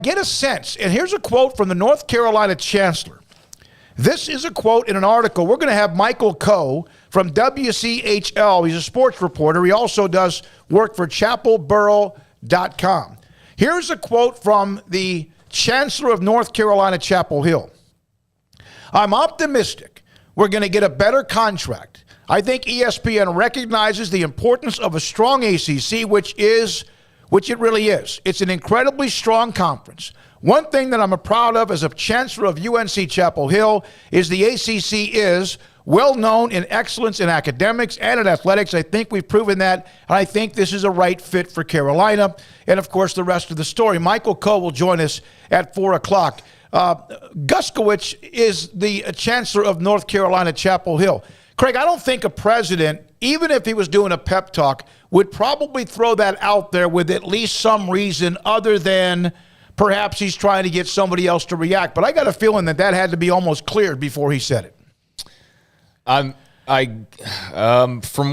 get a sense, and here's a quote from the North Carolina chancellor. This is a quote in an article. We're going to have Michael Coe from WCHL. He's a sports reporter. He also does work for chapelborough.com. Here's a quote from the chancellor of North Carolina, Chapel Hill. I'm optimistic we're going to get a better contract. I think ESPN recognizes the importance of a strong ACC, which it really is. It's an incredibly strong conference. One thing that I'm proud of as a chancellor of UNC Chapel Hill is the ACC is well known in excellence in academics and in athletics. I think we've proven that, and I think this is a right fit for Carolina. And, of course, the rest of the story. Michael Coe will join us at 4 o'clock. Guskowitz is the chancellor of North Carolina, Chapel Hill. Craig, I don't think a president, even if he was doing a pep talk, would probably throw that out there with at least some reason other than perhaps he's trying to get somebody else to react. But I got a feeling that had to be almost cleared before he said it. From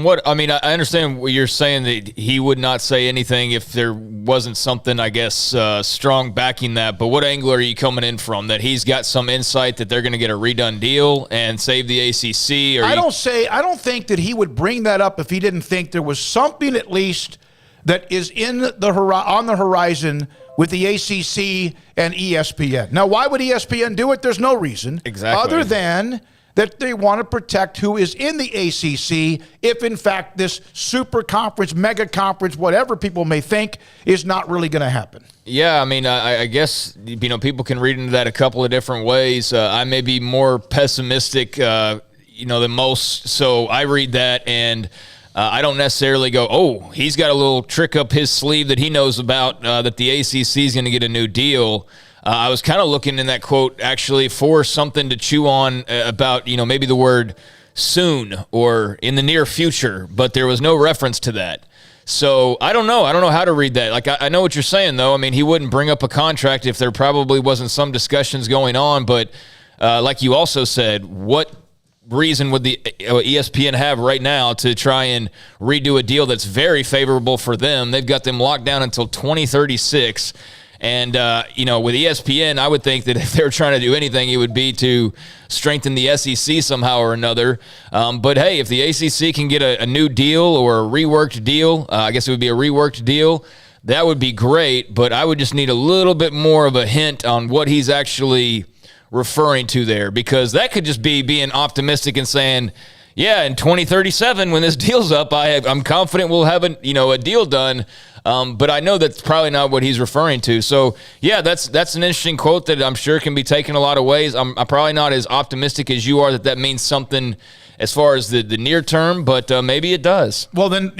what I mean, I understand what you're saying, that he would not say anything if there wasn't something, I guess, strong backing that. But what angle are you coming in from? That he's got some insight that they're going to get a redone deal and save the ACC? Or I don't think that he would bring that up if he didn't think there was something at least that is on the horizon with the ACC and ESPN. Now, why would ESPN do it? There's no reason. Exactly. Other than that they want to protect who is in the ACC if, in fact, this super conference, mega conference, whatever people may think, is not really going to happen. Yeah, I mean, I guess, people can read into that a couple of different ways. I may be more pessimistic, than most, so I read that and I don't necessarily go, oh, he's got a little trick up his sleeve that he knows about, that the ACC is going to get a new deal. I was kind of looking in that quote actually for something to chew on about, maybe the word soon or in the near future, but there was no reference to that. So I don't know. I don't know how to read that. Like, I know what you're saying, though. I mean, he wouldn't bring up a contract if there probably wasn't some discussions going on. But like you also said, what reason would the ESPN have right now to try and redo a deal that's very favorable for them? They've got them locked down until 2036. And, with ESPN, I would think that if they were trying to do anything, it would be to strengthen the SEC somehow or another. But, hey, if the ACC can get a new deal or a reworked deal, I guess it would be a reworked deal, that would be great. But I would just need a little bit more of a hint on what he's actually referring to there, because that could just be being optimistic and saying, yeah, in 2037, when this deal's up, I'm confident we'll have a deal done. But I know that's probably not what he's referring to. So, yeah, that's an interesting quote that I'm sure can be taken a lot of ways. I'm probably not as optimistic as you are that means something as far as the near term, but maybe it does. Well, then,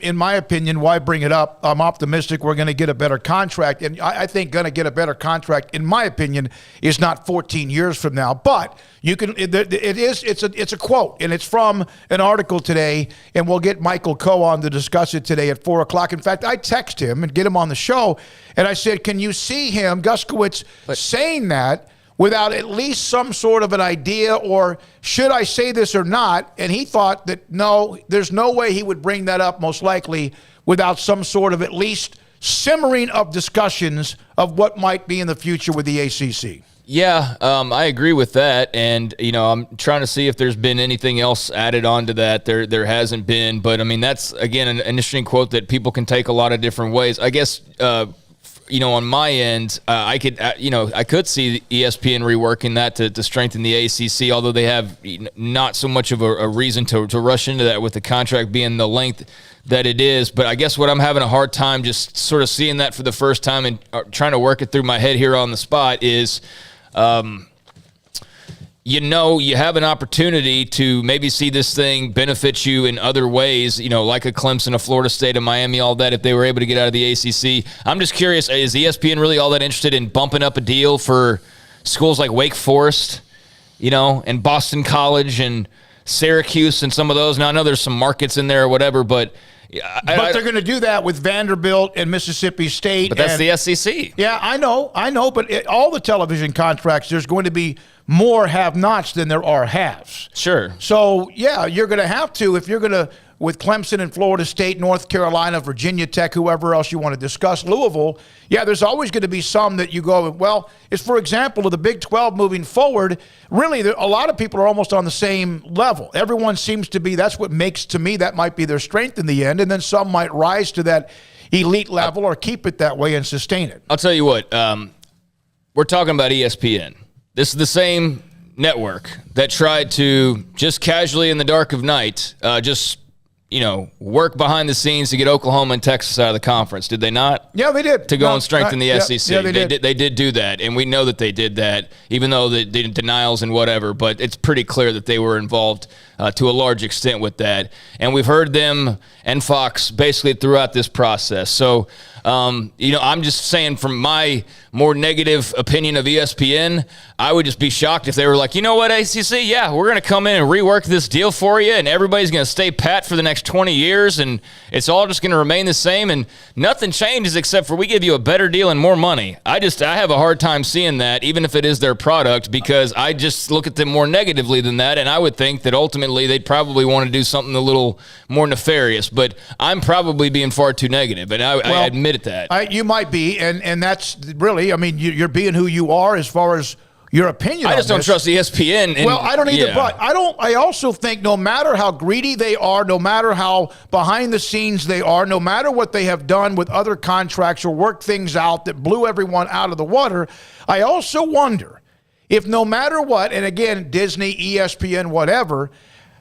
in my opinion, why bring it up? I'm optimistic we're going to get a better contract. And I think going to get a better contract, in my opinion, is not 14 years from now. But you can. It's a quote, and it's from an article today, and we'll get Michael Coe on to discuss it today at 4 o'clock. In fact, I text him and get him on the show, and I said, can you see him, Guskowitz, saying that without at least some sort of an idea, or should I say this or not? And he thought that, no, there's no way he would bring that up, most likely, without some sort of at least simmering of discussions of what might be in the future with the ACC. Yeah, I agree with that, and I'm trying to see if there's been anything else added on to that. There hasn't been, but I mean that's again an interesting quote that people can take a lot of different ways. I guess on my end, I could see ESPN reworking that to strengthen the ACC, although they have not so much of a reason to rush into that with the contract being the length that it is. But I guess what I'm having a hard time just sort of seeing that for the first time and trying to work it through my head here on the spot is, you have an opportunity to maybe see this thing benefit you in other ways, like a Clemson, a Florida State, a Miami, all that, if they were able to get out of the ACC. I'm just curious, is ESPN really all that interested in bumping up a deal for schools like Wake Forest, and Boston College and Syracuse and some of those? Now, I know there's some markets in there or whatever, but they're going to do that with Vanderbilt and Mississippi State. But that's the SEC. Yeah, I know. But all the television contracts, there's going to be more have-nots than there are haves. Sure. So, yeah, you're going to have to, if you're going to, with Clemson and Florida State, North Carolina, Virginia Tech, whoever else you want to discuss, Louisville, yeah, there's always going to be some that you go, well, it's, for example, of the Big 12 moving forward, really, a lot of people are almost on the same level. Everyone seems to be, that's what makes, to me, that might be their strength in the end, and then some might rise to that elite level or keep it that way and sustain it. I'll tell you what, we're talking about ESPN. This is the same network that tried to just casually in the dark of night, work behind the scenes to get Oklahoma and Texas out of the conference. Did they not? Yeah, they did. To go and strengthen the SEC. Yeah, they did. They did do that, and we know that they did that, even though the denials and whatever, but it's pretty clear that they were involved to a large extent with that. And we've heard them and Fox basically throughout this process. So, I'm just saying from my more negative opinion of ESPN, I would just be shocked if they were like, you know what, ACC, yeah, we're going to come in and rework this deal for you, and everybody's going to stay pat for the next 20 years, and it's all just going to remain the same, and nothing changes except for we give you a better deal and more money. I have a hard time seeing that, even if it is their product, because I just look at them more negatively than that, and I would think that ultimately they'd probably want to do something a little more nefarious, but I'm probably being far too negative, and I admit that. You might be, and that's really, I mean, you're being who you are as far as your opinion. I just don't trust ESPN. Well, I don't either, but I also think no matter how greedy they are, no matter how behind the scenes they are, no matter what they have done with other contracts or worked things out that blew everyone out of the water, I also wonder if no matter what, and again, Disney, ESPN, whatever,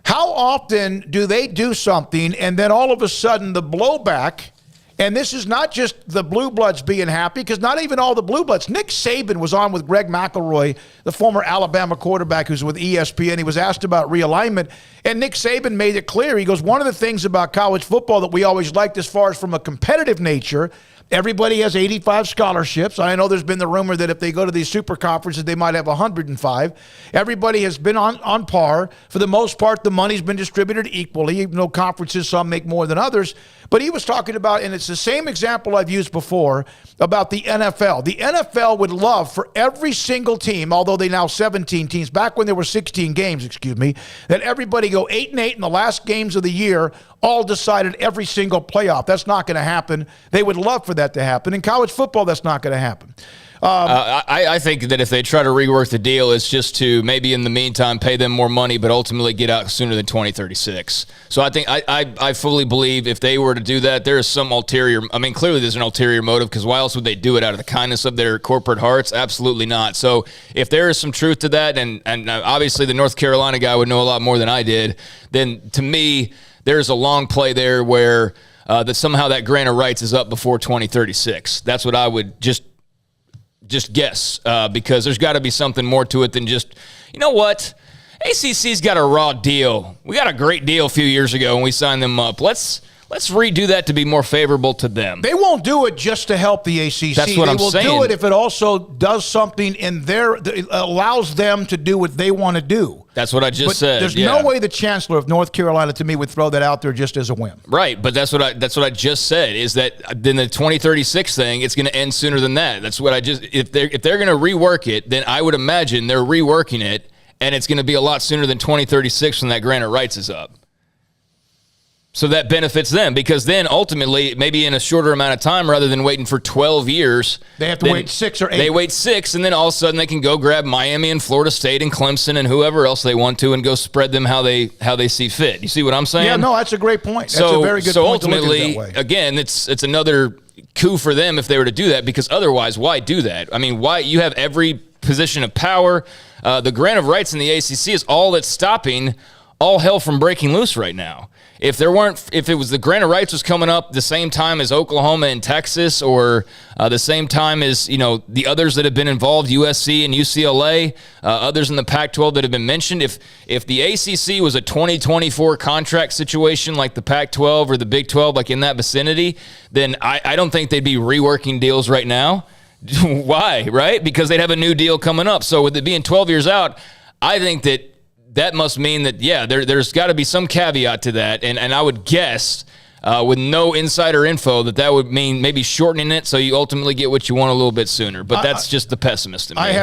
how often do they do something and then all of a sudden the blowback. And this is not just the Blue Bloods being happy, because not even all the Blue Bloods. Nick Saban was on with Greg McElroy, the former Alabama quarterback who's with ESPN. He was asked about realignment, and Nick Saban made it clear. He goes, one of the things about college football that we always liked as far as from a competitive nature, everybody has 85 scholarships. I know there's been the rumor that if they go to these super conferences, they might have 105. Everybody has been on par. For the most part, the money's been distributed equally, even though conferences, some make more than others. But he was talking about, and it's the same example I've used before, about the NFL. The NFL would love for every single team, although they now 17 teams, back when there were 16 games, that everybody go 8-8 in the last games of the year, all decided every single playoff. That's not going to happen. They would love for that to happen. In college football, that's not going to happen. I think that if they try to rework the deal, it's just to maybe in the meantime pay them more money, but ultimately get out sooner than 2036. So I think I fully believe if they were to do that, there is some ulterior. I mean, clearly there's an ulterior motive, because why else would they do it out of the kindness of their corporate hearts? Absolutely not. So if there is some truth to that, and obviously the North Carolina guy would know a lot more than I did, then to me there's a long play there where that somehow that grant of rights is up before 2036. That's what I would just guess, because there's got to be something more to it than just, you know what, ACC's got a raw deal. We got a great deal a few years ago when we signed them up. Let's redo that to be more favorable to them. They won't do it just to help the ACC. That's what I'm saying. They will do it if it also does something in that allows them to do what they want to do. That's what I just said. There's no way the chancellor of North Carolina, to me, would throw that out there just as a whim. Right, but that's what I just said, is that then the 2036 thing, it's going to end sooner than that. That's what if they're going to rework it, then I would imagine they're reworking it, and it's going to be a lot sooner than 2036 when that grant of rights is up. So that benefits them, because then ultimately, maybe in a shorter amount of time, rather than waiting for 12 years, they have to wait 6 or 8. They wait 6, and then all of a sudden they can go grab Miami and Florida State and Clemson and whoever else they want to, and go spread them how they see fit. You see what I'm saying? Yeah, no, that's a great point. That's a very good point. Ultimately, to look at it that way. Again, it's another coup for them if they were to do that, because otherwise, why do that? I mean, why? You have every position of power. The grant of rights in the ACC is all that's stopping all hell from breaking loose right now. If it was the grant of rights was coming up the same time as Oklahoma and Texas, or the same time as the others that have been involved, USC and UCLA, others in the Pac-12 that have been mentioned, if the ACC was a 2024 contract situation like the Pac-12 or the Big 12, like in that vicinity, then I don't think they'd be reworking deals right now. Why? Right? Because they'd have a new deal coming up. So with it being 12 years out, I think that must mean that, yeah, there's got to be some caveat to that. And I would guess, with no insider info, that would mean maybe shortening it so you ultimately get what you want a little bit sooner. But that's just the pessimist in me. I have